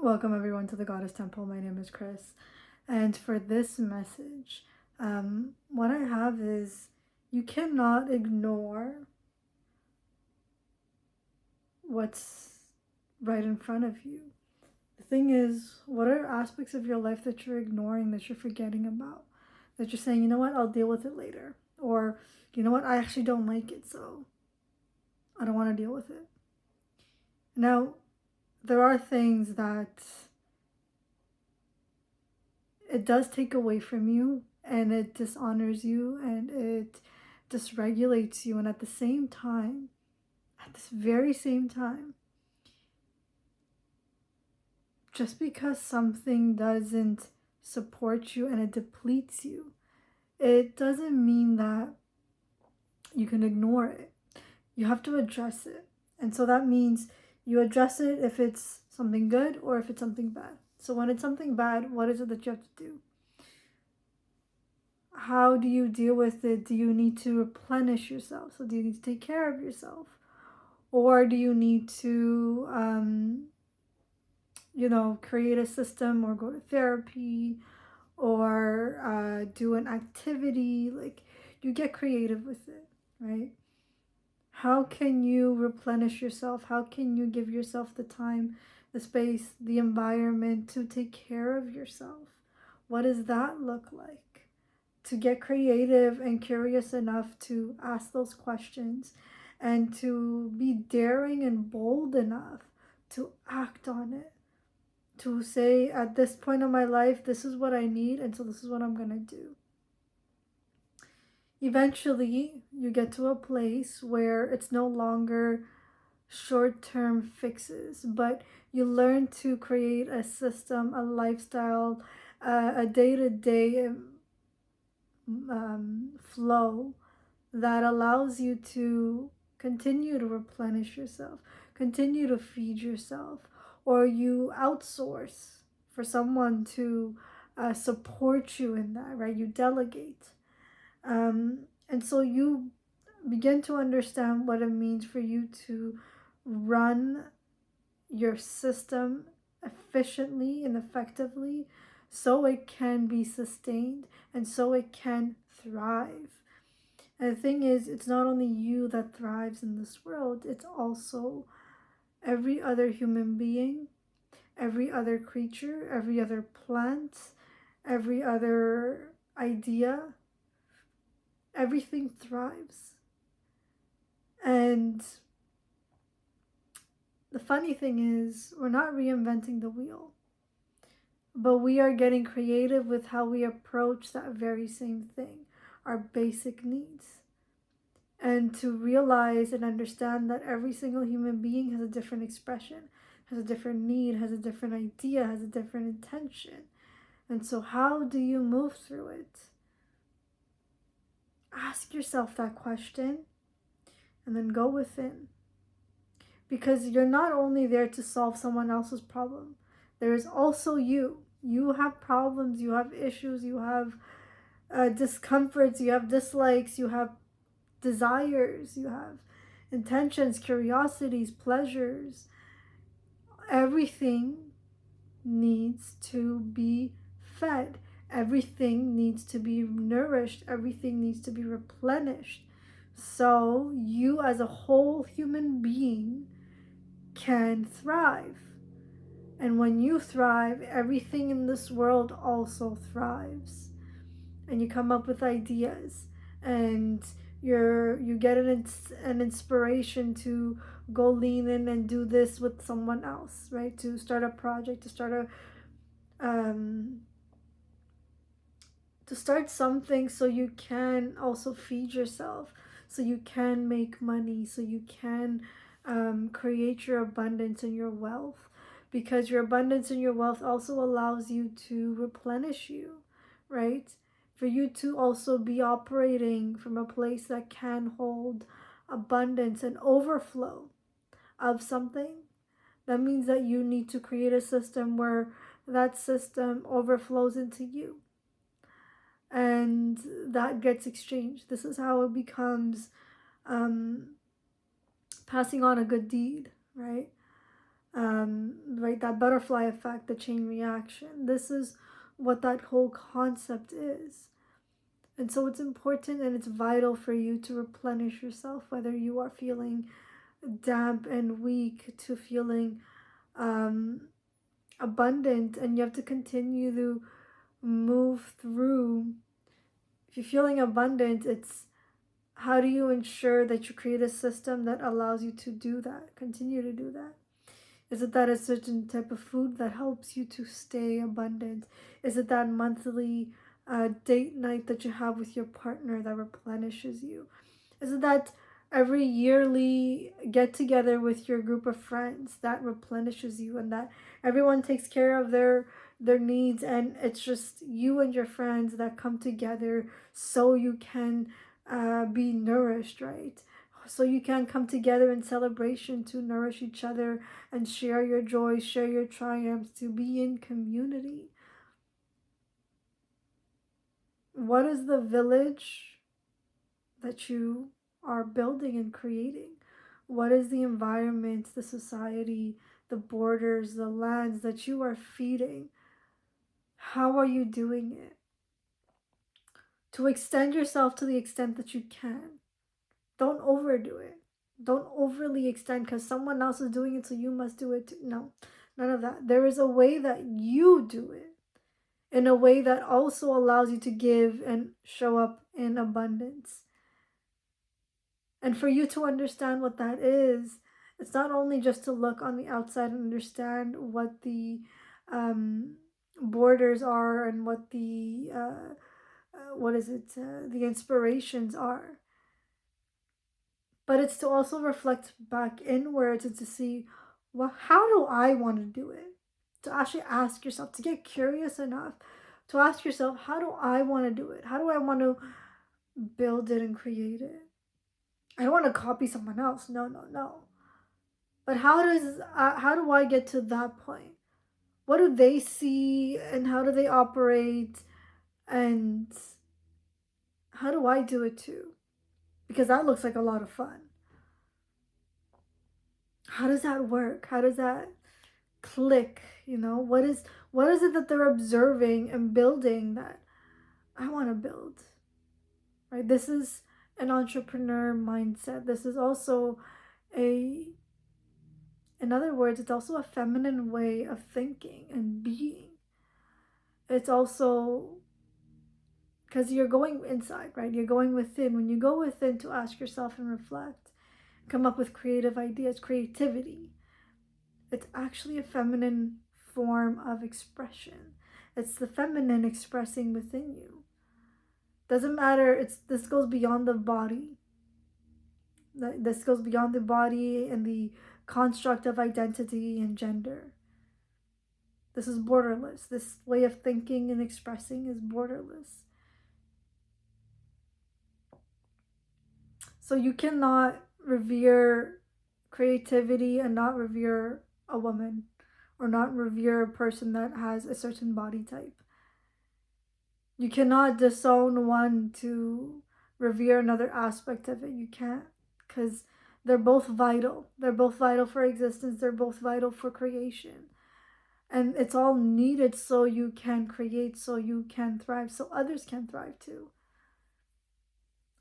Welcome everyone to the Goddess Temple. My name is Chris, and for this message, what I have is you cannot ignore what's right in front of you. The thing is, what are aspects of your life that you're ignoring, that you're forgetting about, that you're saying, you know what, I'll deal with it later, or you know what, I actually don't like it, so I don't want to deal with it. Now, there are things that it does take away from you, and it dishonors you, and it dysregulates you, and at the same time, at this very same time, just because something doesn't support you and it depletes you, it doesn't mean that you can ignore it. You have to address it. And so that means you address it if it's something good or if it's something bad. So when it's something bad, what is it that you have to do? How do you deal with it? Do you need to replenish yourself? So do you need to take care of yourself? Or do you need to, create a system or go to therapy or do an activity? Like, you get creative with it, right? How can you replenish yourself? How can you give yourself the time, the space, the environment to take care of yourself? What does that look like? To get creative and curious enough to ask those questions and to be daring and bold enough to act on it. To say, at this point in my life, this is what I need, and so this is what I'm going to do. Eventually, you get to a place where it's no longer short-term fixes, but you learn to create a system, a lifestyle, a day-to-day flow that allows you to continue to replenish yourself, continue to feed yourself, or you outsource for someone to support you in that, right? You delegate. And so you begin to understand what it means for you to run your system efficiently and effectively so it can be sustained and so it can thrive. And the thing is, it's not only you that thrives in this world, it's also every other human being, every other creature, every other plant, every other idea. Everything thrives. And the funny thing is, we're not reinventing the wheel, but we are getting creative with how we approach that very same thing, our basic needs. And to realize and understand that every single human being has a different expression, has a different need, has a different idea, has a different intention. And so how do you move through it? Ask yourself that question and then go within. Because you're not only there to solve someone else's problem, there is also you. You have problems, you have issues, you have discomforts, you have dislikes, you have desires, you have intentions, curiosities, pleasures. Everything needs to be fed. Everything needs to be nourished. Everything needs to be replenished. So you as a whole human being can thrive. And when you thrive, everything in this world also thrives. And you come up with ideas, and you get an inspiration to go lean in and do this with someone else, right? To start a project, to start something so you can also feed yourself, so you can make money, so you can create your abundance and your wealth, because your abundance and your wealth also allows you to replenish you, right? For you to also be operating from a place that can hold abundance and overflow of something, that means that you need to create a system where that system overflows into you. And that gets exchanged. This is how it becomes passing on a good deed, right? right? That butterfly effect, the chain reaction. This is what that whole concept is. And so it's important and it's vital for you to replenish yourself, whether you are feeling damp and weak to feeling um, abundant, and you have to continue to move through. If you're feeling abundant, it's how do you ensure that you create a system that allows you to do that, continue to do that? Is it that a certain type of food that helps you to stay abundant? Is it that monthly date night that you have with your partner that replenishes you? Is it that every yearly get together with your group of friends that replenishes you, and that everyone takes care of their needs, and it's just you and your friends that come together so you can be nourished, right? So you can come together in celebration to nourish each other and share your joy, share your triumphs, to be in community. What is the village that you are building and creating? What is the environment, the society, the borders, the lands that you are feeding? How are you doing it? To extend yourself to the extent that you can. Don't overdo it. Don't overly extend because someone else is doing it, so you must do it too. No, none of that. There is a way that you do it in a way that also allows you to give and show up in abundance. And for you to understand what that is, it's not only just to look on the outside and understand what the borders are and what the the inspirations are, but it's to also reflect back inwards and to see, well, how do I want to do it? To actually ask yourself, to get curious enough to ask yourself, how do I want to do it? How do I want to build it and create it? I don't want to copy someone else. No, no, no. But how do I get to that point? What do they see and how do they operate, and how do I do it too? Because that looks like a lot of fun. How does that work? How does that click? What is it that they're observing and building that I want to build? Right? This is an entrepreneur mindset. This is also a in other words, it's also a feminine way of thinking and being. It's also because you're going inside, right? You're going within. When you go within to ask yourself and reflect, come up with creative ideas, creativity, it's actually a feminine form of expression. It's the feminine expressing within you. Doesn't matter, this goes beyond the body. This goes beyond the body and the construct of identity and gender. This is borderless. This way of thinking and expressing is borderless. So you cannot revere creativity and not revere a woman, or not revere a person that has a certain body type. You cannot disown one to revere another aspect of it. You can't, because they're both vital. They're both vital for existence. They're both vital for creation. And it's all needed so you can create, so you can thrive, so others can thrive too.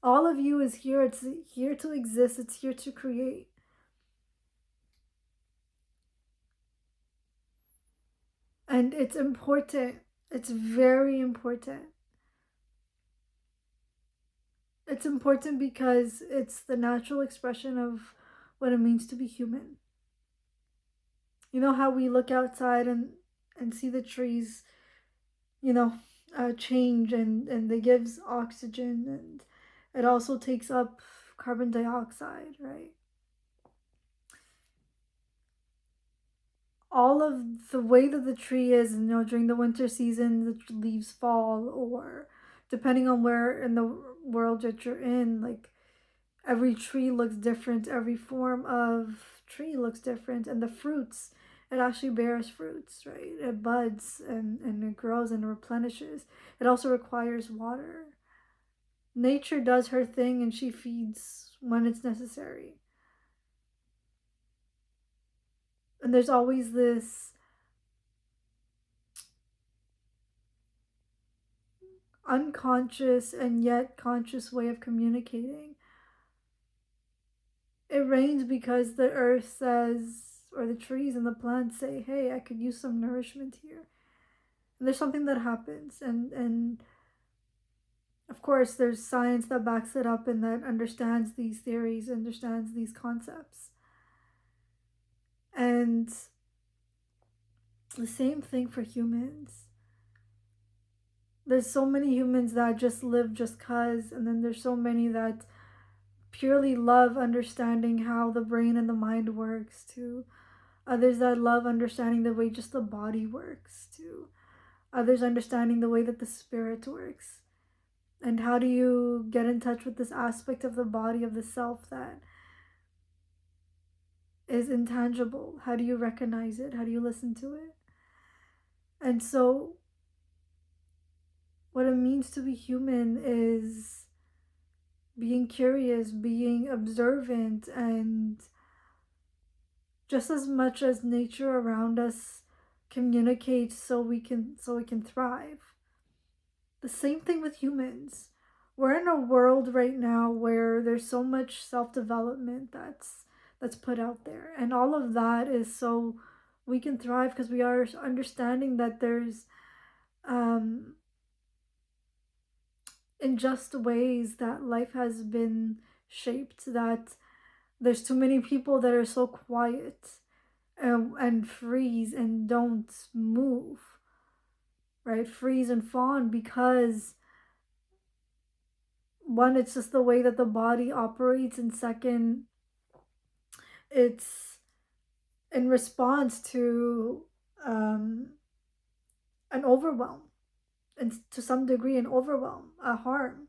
All of you is here. It's here to exist. It's here to create. And it's important. It's very important. It's important because it's the natural expression of what it means to be human. You know how we look outside and see the trees, change, and they gives oxygen, and it also takes up carbon dioxide, right? All of the way that the tree is, during the winter season, the leaves fall, or depending on where in the world that you're in, like every tree looks different, every form of tree looks different, and the fruits, it actually bears fruits, right? It buds and it grows and it replenishes. It also requires water. Nature does her thing and she feeds when it's necessary. And there's always this unconscious and yet conscious way of communicating. It rains because the earth says, or the trees and the plants say, hey, I could use some nourishment here. And there's something that happens. And of course, there's science that backs it up and that understands these theories, understands these concepts. And the same thing for humans. There's so many humans that just live just cause, and then there's so many that purely love understanding how the brain and the mind works, to others that love understanding the way just the body works, to others understanding the way that the spirit works. And how do you get in touch with this aspect of the body, of the self that is intangible? How do you recognize it? How do you listen to it? And so what it means to be human is being curious, being observant, and just as much as nature around us communicates so we can thrive. The same thing with humans. We're in a world right now where there's so much self-development that's put out there, and all of that is so we can thrive, because we are understanding that there's in just ways that life has been shaped, that there's too many people that are so quiet and freeze and don't move, right? Freeze and fawn, because one, it's just the way that the body operates, and second, it's in response to an overwhelm, and to some degree an overwhelm, a harm.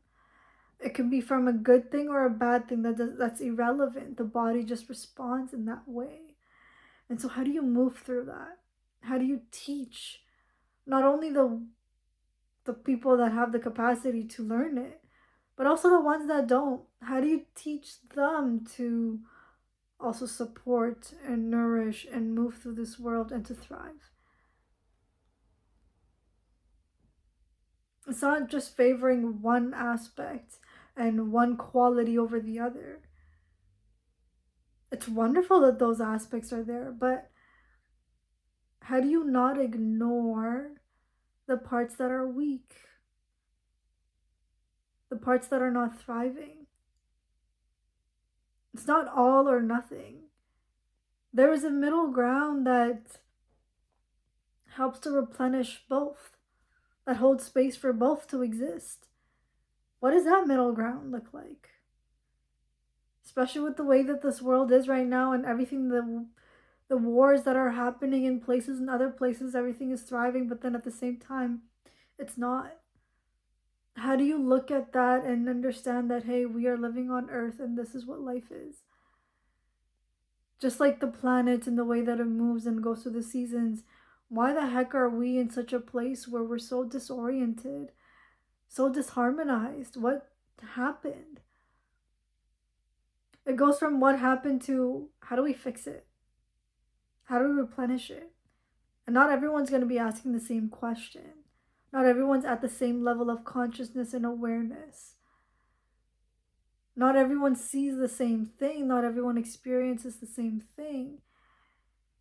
It can be from a good thing or a bad thing, that's irrelevant. The body just responds in that way. And so how do you move through that? How do you teach not only the people that have the capacity to learn it, but also the ones that don't? How do you teach them to also support and nourish and move through this world and to thrive? It's not just favoring one aspect and one quality over the other. It's wonderful that those aspects are there, but how do you not ignore the parts that are weak, the parts that are not thriving? It's not all or nothing. There is a middle ground that helps to replenish both, that holds space for both to exist. What does that middle ground look like? Especially with the way that this world is right now, and everything, the wars that are happening in places and other places, everything is thriving, but then at the same time, it's not. How do you look at that and understand that, hey, we are living on Earth and this is what life is? Just like the planet and the way that it moves and goes through the seasons, why the heck are we in such a place where we're so disoriented, so disharmonized? What happened? It goes from what happened to how do we fix it? How do we replenish it? And not everyone's going to be asking the same question. Not everyone's at the same level of consciousness and awareness. Not everyone sees the same thing. Not everyone experiences the same thing.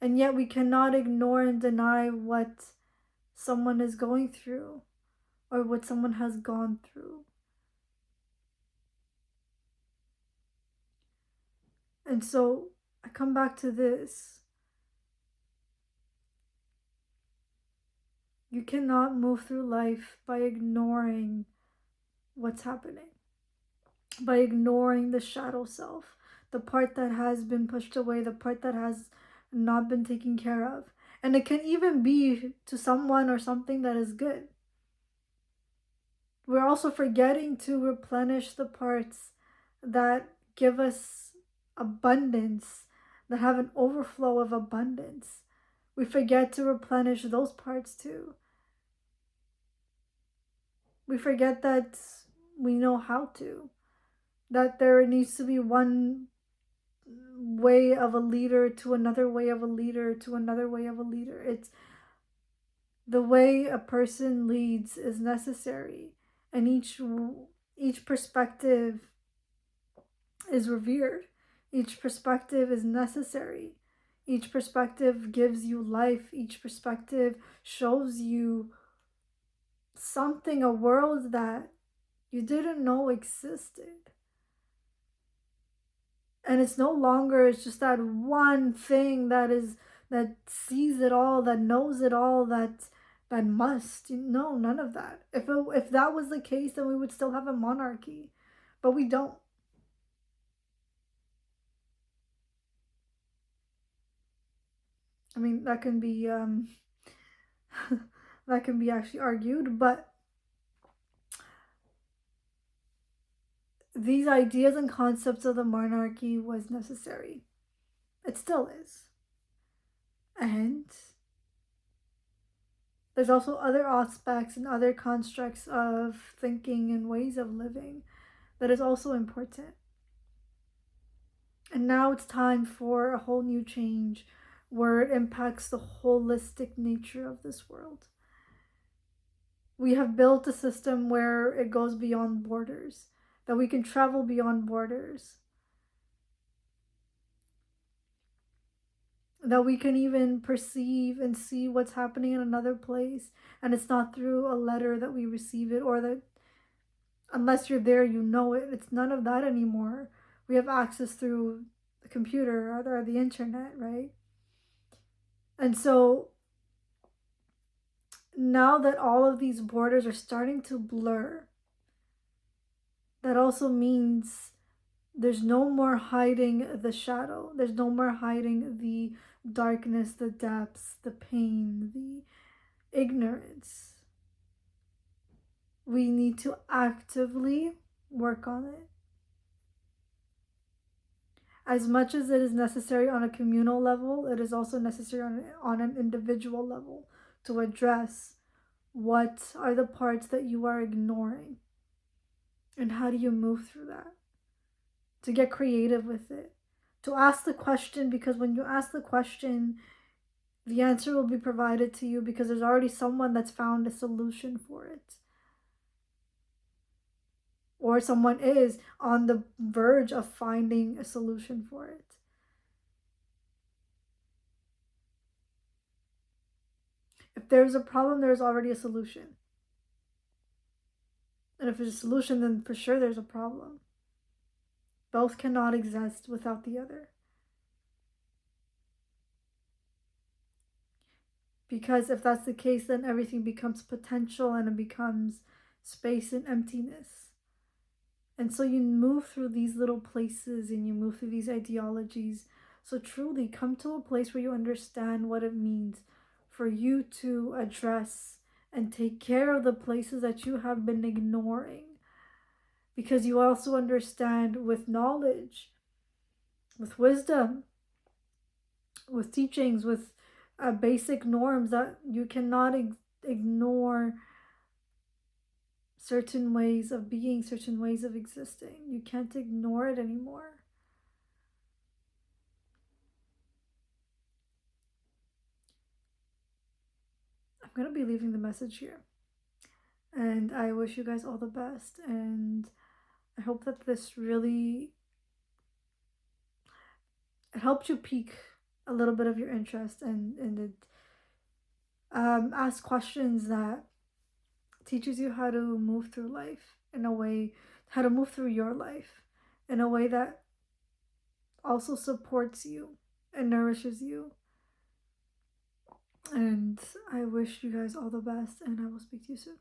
And yet we cannot ignore and deny what someone is going through or what someone has gone through. And so I come back to this. You cannot move through life by ignoring what's happening, by ignoring the shadow self, the part that has been pushed away, the part that has not been taken care of. And it can even be to someone or something that is good. We're also forgetting to replenish the parts that give us abundance, that have an overflow of abundance. We forget to replenish those parts too. We forget that we know how to, that there needs to be one way of a leader to another way of a leader to another way of a leader. It's the way a person leads is necessary, and each perspective is revered. Each perspective is necessary. Each perspective gives you life. Each perspective shows you something, a world that you didn't know existed. And it's no longer, it's just that one thing that sees it all, that knows it all, that must. No, none of that. If that was the case, then we would still have a monarchy, but we don't. I mean, that can be that can be actually argued, but these ideas and concepts of the monarchy was necessary. It still is. And there's also other aspects and other constructs of thinking and ways of living that is also important. And now it's time for a whole new change where it impacts the holistic nature of this world. We have built a system where it goes beyond borders, that we can travel beyond borders, that we can even perceive and see what's happening in another place, and it's not through a letter that we receive it, or that unless you're there you know it. It's none of that anymore. We have access through the computer or the internet, right? And so now that all of these borders are starting to blur, that also means there's no more hiding the shadow. There's no more hiding the darkness, the depths, the pain, the ignorance. We need to actively work on it. As much as it is necessary on a communal level, it is also necessary on an individual level to address what are the parts that you are ignoring and how do you move through that. To get creative with it, to ask the question, because when you ask the question, the answer will be provided to you because there's already someone that's found a solution for it. Or someone is on the verge of finding a solution for it. If there's a problem, there's already a solution. And if there's a solution, then for sure there's a problem. Both cannot exist without the other. Because if that's the case, then everything becomes potential and it becomes space and emptiness. And so you move through these little places and you move through these ideologies. So truly come to a place where you understand what it means for you to address and take care of the places that you have been ignoring. Because you also understand with knowledge, with wisdom, with teachings, with basic norms, that you cannot ignore certain ways of being, certain ways of existing. You can't ignore it anymore. I'm going to be leaving the message here. And I wish you guys all the best. And I hope that this really it helped you pique a little bit of your interest and it ask questions that teaches you how to move through life in a way, how to move through your life in a way that also supports you and nourishes you. And I wish you guys all the best, and I will speak to you soon.